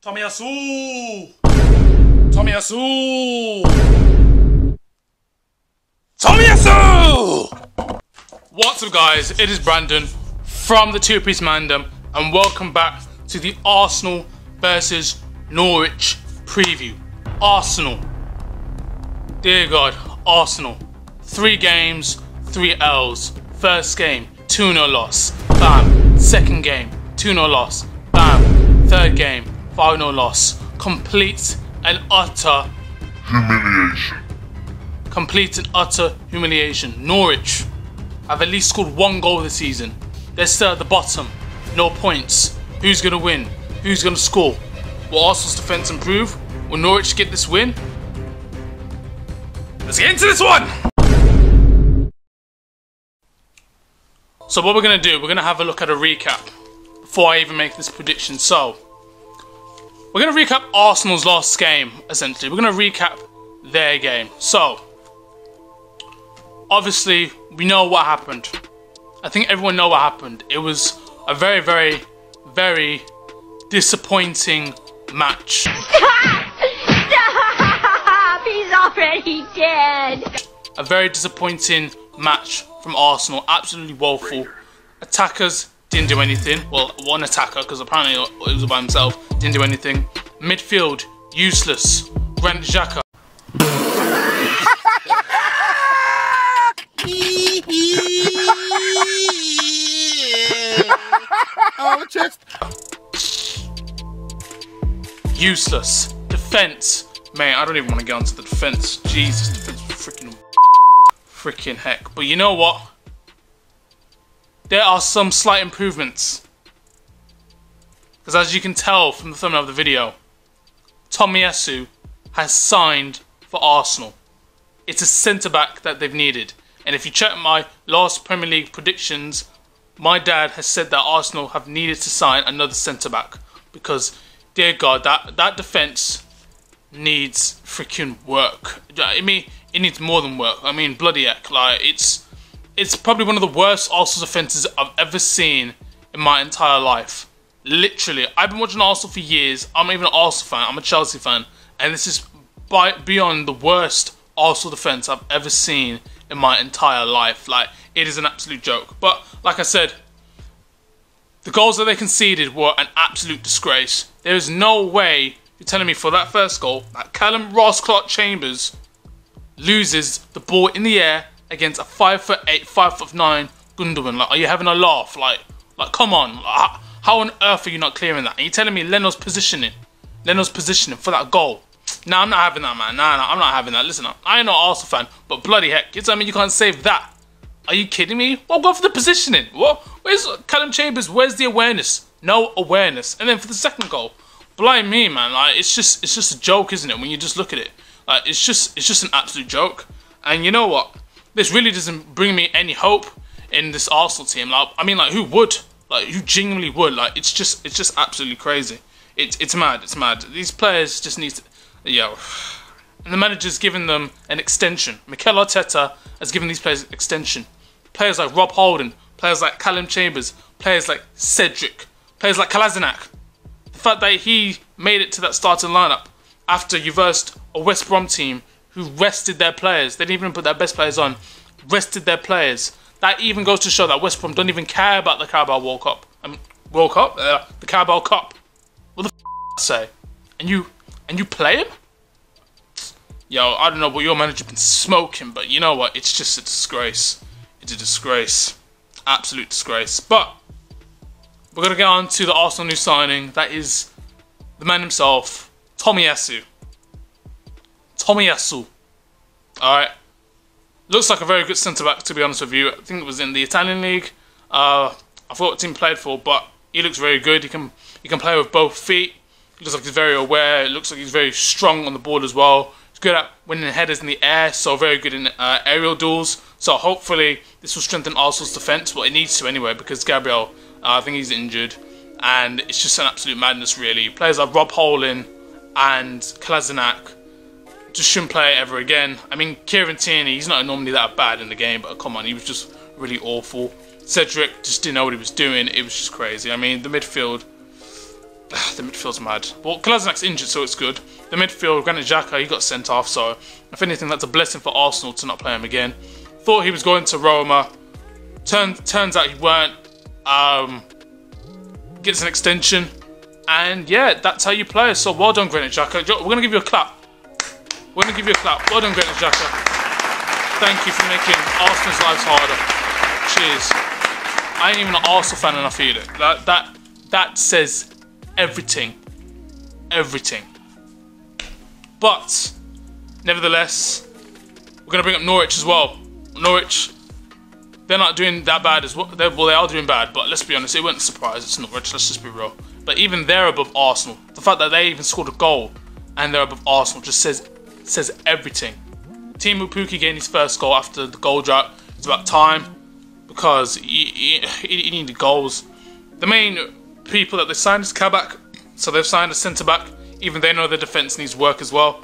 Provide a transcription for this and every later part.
Tomiyasu! Tomiyasu! Tomiyasu! What's up, guys? It is Brandon from the Two-Piece Mandem, and welcome back to the Arsenal versus Norwich preview. Arsenal. Dear God, Arsenal. 3 games, 3 L's. First game, 2-0 loss. Bam. Second game, 2-0 loss. Bam. Third game, 5-0 loss. Complete and utter humiliation. Complete and utter humiliation. Norwich have at least scored 1 goal this season. They're still at the bottom. No points. Who's going to win? Who's going to score? Will Arsenal's defence improve? Will Norwich get this win? Let's get into this one! So what we're going to do, we're going to have a look at a recap before I even make this prediction. So, we're going to recap Arsenal's last game, essentially. We're going to recap their game. So, obviously, we know what happened. I think everyone knows what happened. It was a very, very, very disappointing match. Stop! He's already dead! A very disappointing match from Arsenal. Absolutely woeful. Attackers didn't do anything. Well, one attacker, because apparently it was by himself, didn't do anything. Midfield, useless. Granit Xhaka. Useless. Defense. Man, I don't even want to get onto the defense. Jesus, defense freaking heck. But you know what? There are some slight improvements. Because as you can tell from the thumbnail of the video, Tomiyasu has signed for Arsenal. It's a centre-back that they've needed. And if you check my last Premier League predictions, my dad has said that Arsenal have needed to sign another centre-back. Because, dear God, that defence needs freaking work. I mean, it needs more than work. I mean, bloody heck. Like, it's probably one of the worst Arsenal defences I've ever seen in my entire life. Literally. I've been watching Arsenal for years. I'm not even an Arsenal fan. I'm a Chelsea fan. And this is beyond the worst Arsenal defence I've ever seen in my entire life. Like, it is an absolute joke. But, like I said, the goals that they conceded were an absolute disgrace. There is no way you're telling me for that first goal that Callum Ross-Clark-Chambers loses the ball in the air against a 5'8", 5'9" Gundogan. Like, are you having a laugh? Like come on. Like, how on earth are you not clearing that? And you're telling me Leno's positioning for that goal? Nah, I'm not having that, man. Nah, I'm not having that. Listen, I ain't no Arsenal fan, but bloody heck, you telling me you can't save that? Are you kidding me? Well, go for the positioning. What? Where's Callum Chambers? Where's the awareness? No awareness. And then for the second goal, blind me, man. Like, it's just a joke, isn't it? When you just look at it, like, it's just an absolute joke. And you know what? This really doesn't bring me any hope in this Arsenal team. Like, I mean, like, who would? Like, who genuinely would? Like, it's just absolutely crazy. It's mad. It's mad. These players just need to, and the manager's given them an extension. Mikel Arteta has given these players an extension. Players like Rob Holding, players like Callum Chambers, players like Cedric, players like Kolasinac. The fact that he made it to that starting lineup after you versed a West Brom team who rested their players. They didn't even put their best players on. Rested their players. That even goes to show that West Brom don't even care about the Carabao World Cup. I mean, World Cup? The Carabao Cup. What the f*** say? And you play him? Yo, I don't know what your manager been smoking, but you know what? It's just a disgrace. It's a disgrace. Absolute disgrace. But we're going to get on to the Arsenal new signing. That is the man himself, Tomiyasu. Tomiyasu. Alright. Looks like a very good centre-back, to be honest with you. I think it was in the Italian league. I forgot what team he played for, but he looks very good. He can play with both feet. He looks like he's very aware. It looks like he's very strong on the ball as well. He's good at winning headers in the air, so very good in aerial duels. So hopefully this will strengthen Arsenal's defence. Well, it needs to anyway, because Gabriel, I think he's injured. And it's just an absolute madness, really. Players like Rob Holding and Kolasinac just shouldn't play ever again. I mean, Kieran Tierney, he's not normally that bad in the game, but come on, he was just really awful. Cedric just didn't know what he was doing. It was just crazy. I mean, the midfield, The midfield's mad. Well, Kolasinac's injured, so it's good. The midfield, Granit Xhaka, he got sent off, so if anything, that's a blessing for Arsenal to not play him again. Thought he was going to Roma. Turns out he weren't. Gets an extension. And yeah, that's how you play. So well done, Granit Xhaka. We're going to give you a clap. We're going to give you a clap. Well done, Granit Xhaka. Thank you for making Arsenal's lives harder. Cheers. I ain't even an Arsenal fan and I feel it. That says everything. Everything. But, nevertheless, we're going to bring up Norwich as well. Norwich, they're not doing that bad as well. Well, they are doing bad, but let's be honest, it wasn't a surprise. It's Norwich, let's just be real. But even they're above Arsenal. The fact that they even scored a goal and they're above Arsenal just says everything. Teemu Pukki getting his first goal after the goal drought. It's about time because he needed goals. The main people that they signed is Kabak, so they've signed a centre-back. Even they know their defence needs work as well.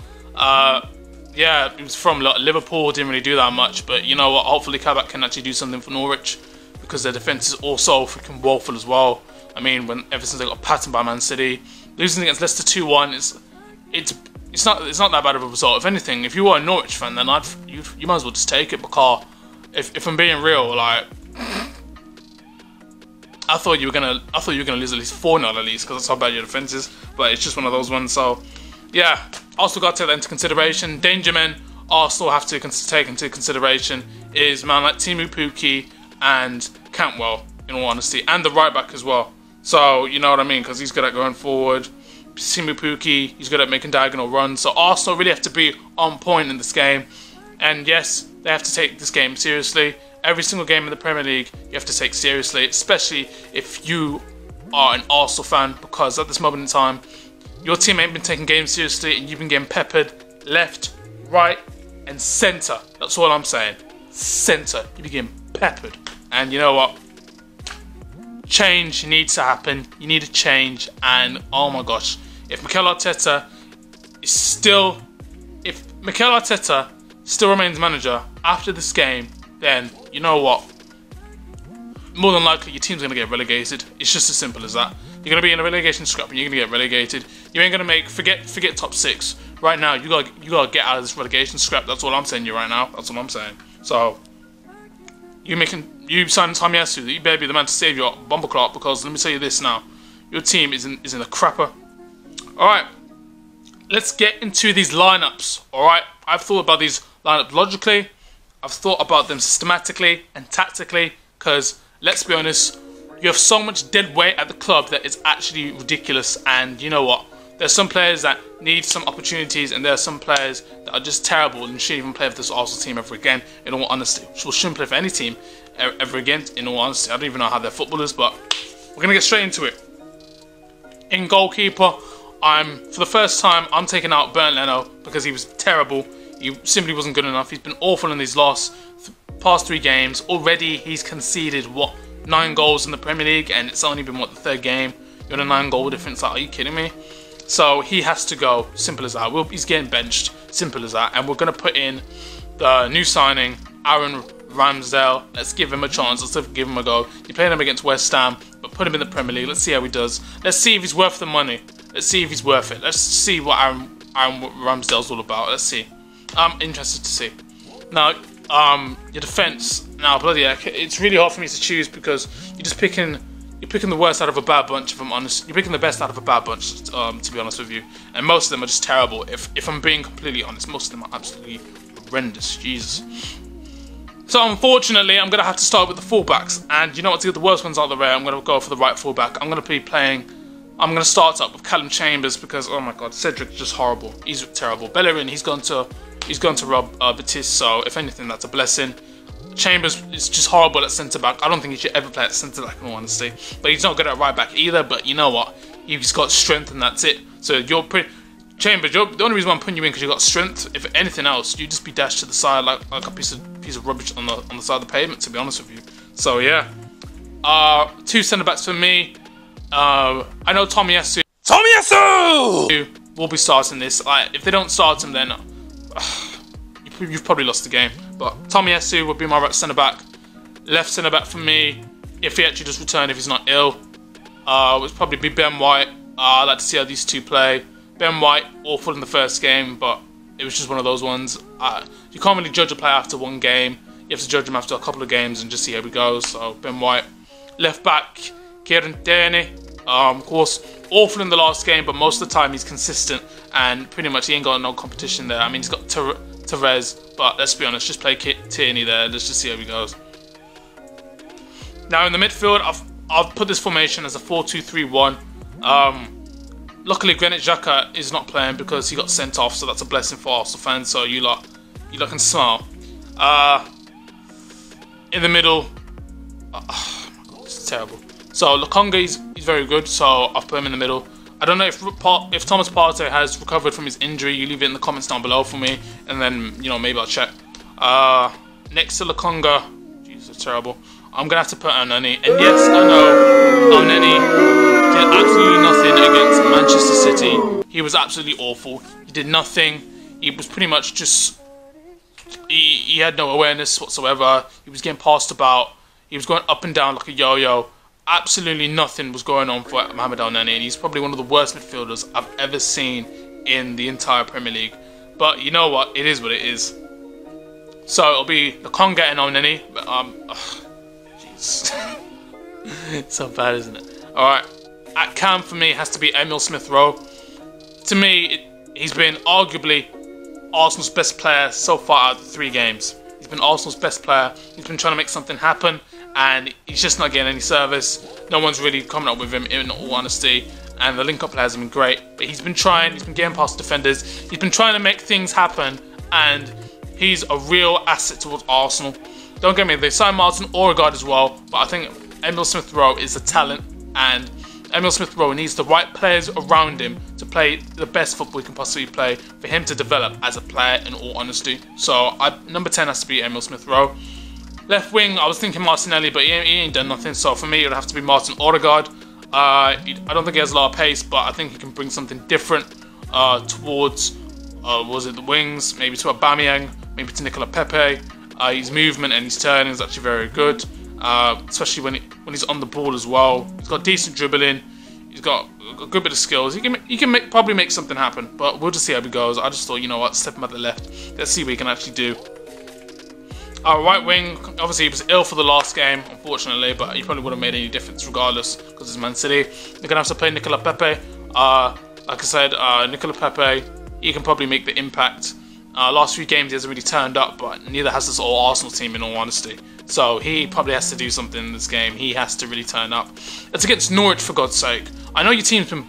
Yeah, he was from Liverpool, didn't really do that much, but you know what, hopefully Kabak can actually do something for Norwich because their defence is also freaking woeful as well. I mean, ever since they got patterned by Man City, losing against Leicester 2-1, it's not that bad of a result. If anything, if you were a Norwich fan, then you might as well just take it, because if I'm being real, like I thought you were gonna lose at least 4-0 at least, because that's how bad your defence is. But it's just one of those ones. So yeah, also got to take that into consideration. Danger men Arsenal have to take into consideration is man like Teemu Pukki and Cantwell, in all honesty, and the right back as well. So you know what I mean, because he's good at going forward. Teemu Pukki, he's good at making diagonal runs. So Arsenal really have to be on point in this game. And yes, they have to take this game seriously. Every single game in the Premier League you have to take seriously, especially if you are an Arsenal fan, because at this moment in time, your team ain't been taking games seriously and you've been getting peppered left, right, and centre. That's all I'm saying. Centre. You've been getting peppered. And you know what? Change needs to happen. You need a change. And oh my gosh, if Mikel Arteta still remains manager after this game, then you know what? More than likely, your team's going to get relegated. It's just as simple as that. You're going to be in a relegation scrap and you're going to get relegated. You ain't going to forget top 6. Right now, you got to get out of this relegation scrap. That's all I'm saying to you right now. That's all I'm saying. So, you signing Tomiyasu, you better be the man to save your bumper clock, because let me tell you this now. Your team is in a crapper. Alright, let's get into these lineups. Alright, I've thought about these lineups logically. I've thought about them systematically and tactically, because let's be honest, you have so much dead weight at the club that it's actually ridiculous. And you know what? There's some players that need some opportunities, and there are some players that are just terrible and shouldn't even play for this Arsenal team ever again, in all honesty. Shouldn't play for any team ever again, in all honesty. I don't even know how they're footballers, but we're going to get straight into it. In goalkeeper, for the first time, I'm taking out Bernd Leno because he was terrible. He simply wasn't good enough. He's been awful in these past 3 games. Already, he's conceded, 9 goals in the Premier League, and it's only been, the 3rd game? You're on a 9-goal difference. Like, are you kidding me? So, he has to go. Simple as that. He's getting benched. Simple as that. And we're going to put in the new signing, Aaron Ramsdale. Let's give him a chance. Let's give him a go. You're playing him against West Ham, but put him in the Premier League. Let's see how he does. Let's see if he's worth the money. Let's see if he's worth it. Let's see what Aaron Ramsdale's all about. Let's see. I'm interested to see. Now, your defence. Now, bloody heck, it's really hard for me to choose, because you're picking the worst out of a bad bunch, if I'm honest. You're picking the best out of a bad bunch, to be honest with you. And most of them are just terrible. If I'm being completely honest, most of them are absolutely horrendous. Jesus. So, unfortunately, I'm going to have to start with the fullbacks. And you know what, to get the worst ones out of the way, I'm going to go for the right fullback. I'm going to start up with Callum Chambers, because, oh my god, Cedric's just horrible. He's terrible. Bellerin, he's gone to Rob Batiste, so if anything, that's a blessing. Chambers is just horrible at centre-back. I don't think he should ever play at centre-back, in all honesty. But he's not good at right-back either, but you know what? He's got strength, and that's it. So Chambers, the only reason why I'm putting you in because you've got strength. If anything else, you'd just be dashed to the side like a piece of rubbish on the side of the pavement, to be honest with you. So yeah. 2 centre-backs for me. I know Tomiyasu will be starting this. If they don't start him, then you've probably lost the game. But Tomiyasu would be my right centre-back. Left centre-back for me, if he actually just returned, if he's not ill, would probably be Ben White. I like to see how these two play. Ben White, awful in the first game, but it was just one of those ones. You can't really judge a player after one game. You have to judge him after a couple of games and just see how he goes. So Ben White. Left back, Kieran Tierney. Of course, awful in the last game, but most of the time he's consistent and pretty much he ain't got no competition there. I mean, he's got Therese, but let's be honest, just play Tierney there. Let's just see how he goes. Now in the midfield, I've put this formation as a 4-2-3-1. Luckily, Granit Xhaka is not playing because he got sent off, so that's a blessing for Arsenal fans. So you lot can smile. In the middle, oh my God, it's terrible. So Lokonga, he's very good, so I've put him in the middle. I don't know if Thomas Partey has recovered from his injury. You leave it in the comments down below for me, and then maybe I'll check. Next to Lokonga, Jesus, it's terrible. I'm gonna have to put Elneny, and yes, I know Elneny did absolutely nothing against Manchester City. He was absolutely awful. He did nothing. He was pretty much just he had no awareness whatsoever. He was getting passed about. He was going up and down like a yo-yo. Absolutely nothing was going on for Mohamed Elneny, and he's probably one of the worst midfielders I've ever seen in the entire Premier League. But you know what? It is what it is. So it'll be Lokonga and Elneny. Jeez. It's so bad, isn't it? Alright. At cam for me has to be Emil Smith-Rowe. To me, he's been arguably Arsenal's best player so far out of the 3 games. He's been Arsenal's best player. He's been trying to make something happen, and he's just not getting any service. No one's really coming up with him, in all honesty. And the link-up players have been great. But he's been trying. He's been getting past defenders. He's been trying to make things happen, and he's a real asset towards Arsenal. Don't get me, they signed Martin Odegaard as well, but I think Emil Smith-Rowe is a talent, and Emil Smith-Rowe needs the right players around him to play the best football he can possibly play for him to develop as a player, in all honesty. So number 10 has to be Emil Smith-Rowe. Left wing, I was thinking Martinelli, but he ain't done nothing. So for me, it would have to be Martin Odegaard. I don't think he has a lot of pace, but I think he can bring something different towards, was it the wings? Maybe to Aubameyang, maybe to Nicola Pepe. His movement and his turning is actually very good. Especially when he's on the ball as well. He's got decent dribbling. He's got a good bit of skills. He can probably make something happen, but we'll just see how he goes. I just thought, you know what, step him at the left. Let's see what he can actually do. Our right wing, obviously he was ill for the last game, unfortunately, but he probably wouldn't have made any difference regardless because it's Man City. They're gonna have to play Nicola Pepe. Like I said, Nicola Pepe, he can probably make the impact. Last 3 games he hasn't really turned up, but neither has this all Arsenal team, in all honesty. So he probably has to do something in this game. He has to really turn up. It's against Norwich, for God's sake. I know your team's been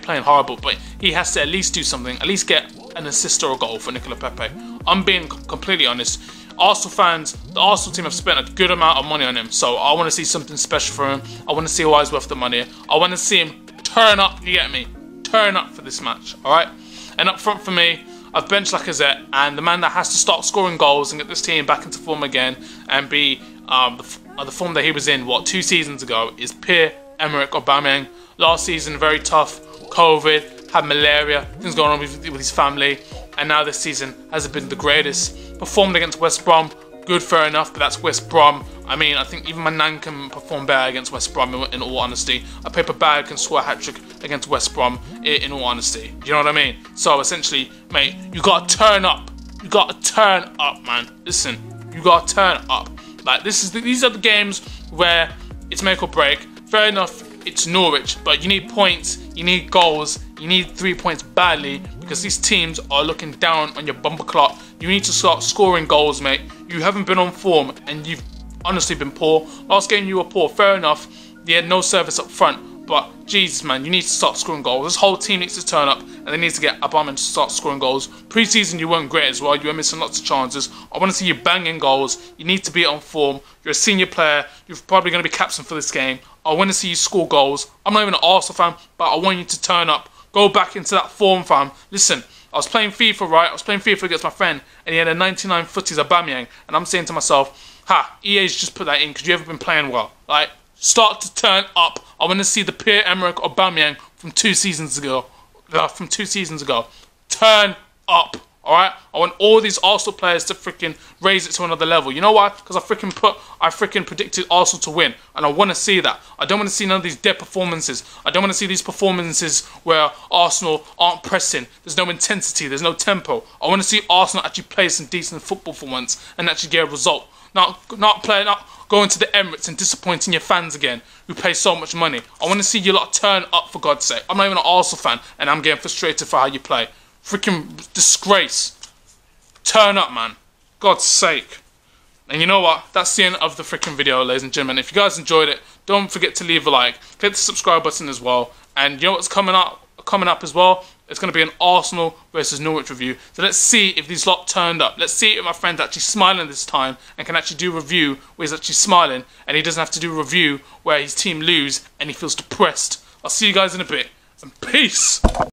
playing horrible, but he has to at least do something. At least get an assist or a goal for Nicola Pepe. I'm being completely honest. Arsenal fans, the Arsenal team have spent a good amount of money on him. So I want to see something special for him. I want to see why he's worth the money. I want to see him turn up, you get me? Turn up for this match, alright? And up front for me, I've benched Lacazette, and the man that has to start scoring goals and get this team back into form again and be the form that he was in, 2 seasons ago, is Pierre-Emerick Aubameyang. Last season, very tough, COVID, had malaria, things going on with his family, and now this season hasn't been the greatest. Performed against West Brom, good, fair enough, but that's West Brom. I mean, I think even my nan can perform better against West Brom, in all honesty. A paper bag can score a hat-trick against West Brom, in all honesty. Do you know what I mean? So, essentially, mate, you gotta turn up. You gotta turn up, man. Listen, you gotta turn up. Like, these are the games where it's make or break. Fair enough, it's Norwich, but you need points, you need goals, you need 3 points badly, because these teams are looking down on your bumper clock. You need to start scoring goals, mate. You haven't been on form, and you've honestly been poor. Last game you were poor, fair enough. You had no service up front, but Jesus, man, you need to start scoring goals. This whole team needs to turn up, and they need to get Aubameyang to start scoring goals. Pre-season you weren't great as well. You were missing lots of chances. I want to see you banging goals. You need to be on form. You're a senior player. You're probably going to be captain for this game. I want to see you score goals. I'm not even an Arsenal fan, but I want you to turn up. Go back into that form, fam. Listen, I was playing FIFA, right? I was playing FIFA against my friend, and he had a 99 footies Aubameyang, and I'm saying to myself, ha, EA's just put that in because you haven't been playing well. Like, start to turn up. I want to see the Pierre-Emerick Aubameyang from 2 seasons ago. Turn up, Alright? I want all these Arsenal players to freaking raise it to another level. You know why? Because I freaking predicted Arsenal to win. And I want to see that. I don't want to see none of these dead performances. I don't want to see these performances where Arsenal aren't pressing. There's no intensity. There's no tempo. I want to see Arsenal actually play some decent football for once and actually get a result. Not going to the Emirates and disappointing your fans again who pay so much money. I want to see you lot turn up, for God's sake. I'm not even an Arsenal fan and I'm getting frustrated for how you play. Freaking disgrace. Turn up, man. God's sake. And you know what? That's the end of the freaking video, ladies and gentlemen. If you guys enjoyed it, don't forget to leave a like. Click the subscribe button as well. And you know what's coming up as well? It's going to be an Arsenal versus Norwich review. So let's see if these lot turned up. Let's see if my friend's actually smiling this time and can actually do a review where he's actually smiling and he doesn't have to do a review where his team lose and he feels depressed. I'll see you guys in a bit. And peace!